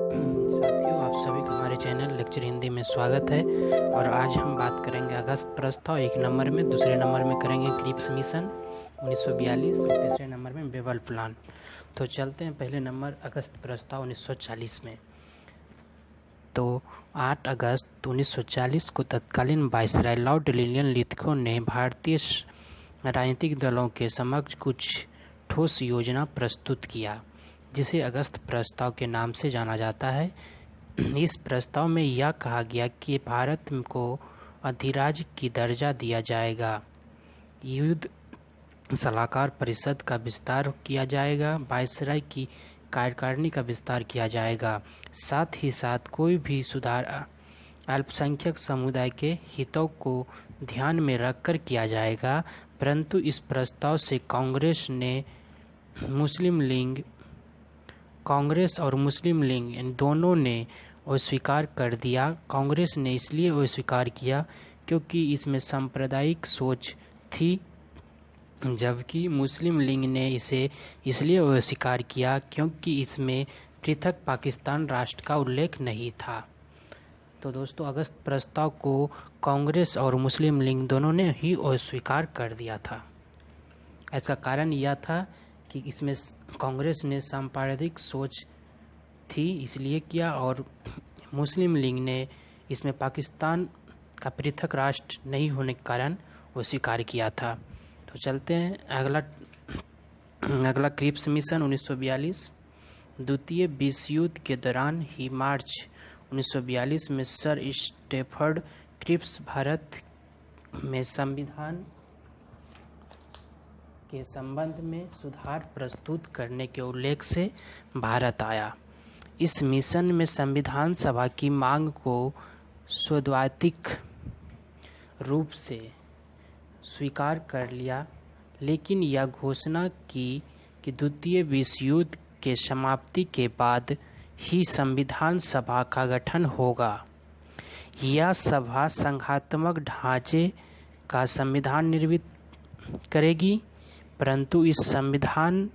साथियों, आप सभी का हमारे चैनल लेक्चर हिंदी में स्वागत है। और आज हम बात करेंगे अगस्त प्रस्ताव एक नंबर में, दूसरे नंबर में करेंगे क्रिप्स मिशन 1942 और तीसरे नंबर में बेबल प्लान। तो चलते हैं पहले नंबर अगस्त प्रस्ताव 1940 में। तो 8 अगस्त 1940 को तत्कालीन वायसराय लॉर्ड लिलियन लिथगो ने भारतीय राजनीतिक दलों के समक्ष कुछ ठोस योजना प्रस्तुत किया, जिसे अगस्त प्रस्ताव के नाम से जाना जाता है। इस प्रस्ताव में यह कहा गया कि भारत को अधिराज्य की दर्जा दिया जाएगा, युद्ध सलाहकार परिषद का विस्तार किया जाएगा, वायसराय की कार्यकारिणी का विस्तार किया जाएगा, साथ ही साथ कोई भी सुधार अल्पसंख्यक समुदाय के हितों को ध्यान में रखकर किया जाएगा। परंतु इस प्रस्ताव से कांग्रेस और मुस्लिम लीग इन दोनों ने अस्वीकार कर दिया। कांग्रेस ने इसलिए अस्वीकार किया क्योंकि इसमें सांप्रदायिक सोच थी, जबकि मुस्लिम लीग ने इसे इसलिए अस्वीकार किया क्योंकि इसमें पृथक पाकिस्तान राष्ट्र का उल्लेख नहीं था। तो दोस्तों, अगस्त प्रस्ताव को कांग्रेस और मुस्लिम लीग दोनों ने ही अस्वीकार कर दिया था। ऐसा कारण यह था कि इसमें कांग्रेस ने सांप्रदायिक सोच थी इसलिए किया, और मुस्लिम लीग ने इसमें पाकिस्तान का पृथक राष्ट्र नहीं होने के कारण वो स्वीकार किया था। तो चलते हैं अगला क्रिप्स मिशन 1942। द्वितीय विश्व युद्ध के दौरान ही मार्च 1942 में सर स्टेफर्ड क्रिप्स भारत में संविधान के संबंध में सुधार प्रस्तुत करने के उल्लेख से भारत आया। इस मिशन में संविधान सभा की मांग को सैद्धांतिक रूप से स्वीकार कर लिया, लेकिन यह घोषणा की कि द्वितीय विश्व युद्ध के समाप्ति के बाद ही संविधान सभा का गठन होगा। यह सभा संघात्मक ढांचे का संविधान निर्मित करेगी, परंतु इस संविधान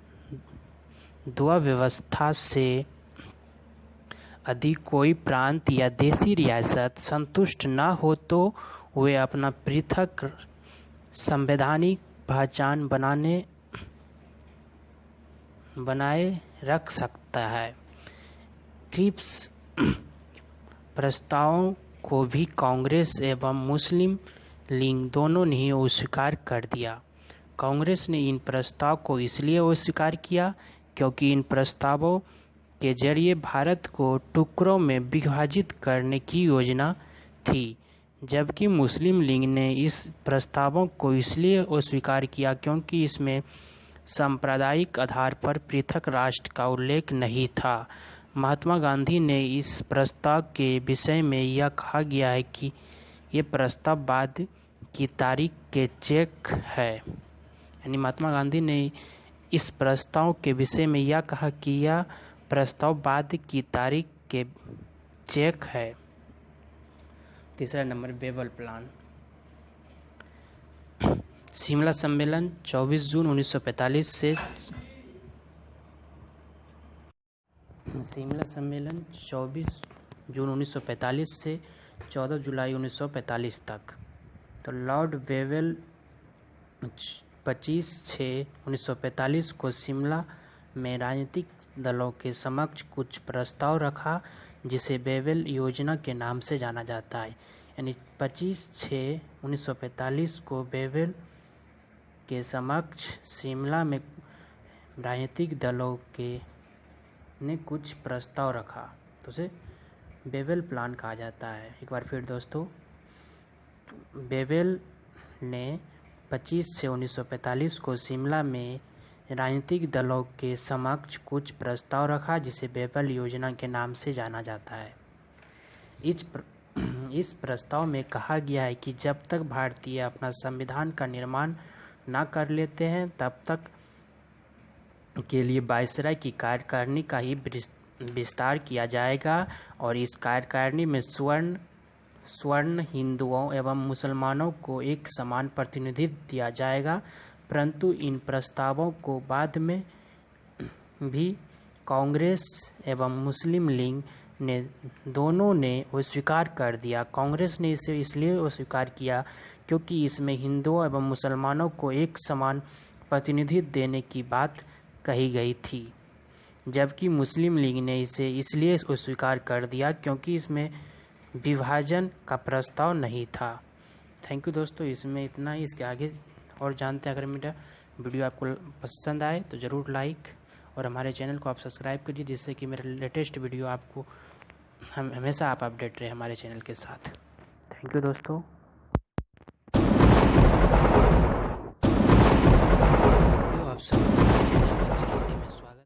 व्यवस्था से अधिक कोई प्रांत या देशी रियासत संतुष्ट न हो तो वे अपना पृथक संवैधानिक पहचान बनाए रख सकता है। क्रिप्स प्रस्तावों को भी कांग्रेस एवं मुस्लिम लीग दोनों ने ही अस्वीकार कर दिया। कांग्रेस ने इन प्रस्ताव को इसलिए अस्वीकार किया क्योंकि इन प्रस्तावों के जरिए भारत को टुकड़ों में विभाजित करने की योजना थी, जबकि मुस्लिम लीग ने इस प्रस्तावों को इसलिए अस्वीकार किया क्योंकि इसमें सांप्रदायिक आधार पर पृथक राष्ट्र का उल्लेख नहीं था। महात्मा गांधी ने इस प्रस्ताव के विषय में यह कहा गया है कि ये प्रस्ताव बाद की तारीख के चेक है। यानी महात्मा गांधी ने इस प्रस्ताव के विषय में यह कहा कि यह प्रस्ताव बाद की तारीख के चेक है। तीसरा नंबर बेबल प्लान। शिमला सम्मेलन 24 जून 1945 से शिमला सम्मेलन 24 जून 1945 से 14 जुलाई 1945 तक। तो लॉर्ड वेवेल 25/6/1945 को शिमला में राजनीतिक दलों के समक्ष कुछ प्रस्ताव रखा, जिसे वेवेल योजना के नाम से जाना जाता है। यानी 25/6/1945 को वेवेल के समक्ष शिमला में राजनीतिक दलों के ने कुछ प्रस्ताव रखा, तो उसे वेवेल प्लान कहा जाता है। एक बार फिर दोस्तों, वेवेल ने 25/6/1945 को शिमला में राजनीतिक दलों के समक्ष कुछ प्रस्ताव रखा, जिसे वेवेल योजना के नाम से जाना जाता है। इस प्रस्ताव में कहा गया है कि जब तक भारतीय अपना संविधान का निर्माण न कर लेते हैं, तब तक के लिए वायसराय की कार्यकारिणी का ही विस्तार किया जाएगा, और इस कार्यकारिणी में स्वर्ण हिंदुओं एवं मुसलमानों को एक समान प्रतिनिधित्व दिया जाएगा। परंतु इन प्रस्तावों को बाद में भी कांग्रेस एवं मुस्लिम लीग ने दोनों ने अस्वीकार कर दिया। कांग्रेस ने इसे इसलिए अस्वीकार किया क्योंकि इसमें हिंदुओं एवं मुसलमानों को एक समान प्रतिनिधित्व देने की बात कही गई थी, जबकि मुस्लिम लीग ने इसे इसलिए अस्वीकार कर दिया क्योंकि इसमें विभाजन का प्रस्ताव नहीं था। थैंक यू दोस्तों, इसमें इतना ही। इसके आगे और जानते हैं। अगर मेरा वीडियो आपको पसंद आए तो ज़रूर लाइक और हमारे चैनल को आप सब्सक्राइब करिए, जिससे कि मेरा लेटेस्ट वीडियो आपको हमेशा आप अपडेट रहे हमारे चैनल के साथ। थैंक यू दोस्तों।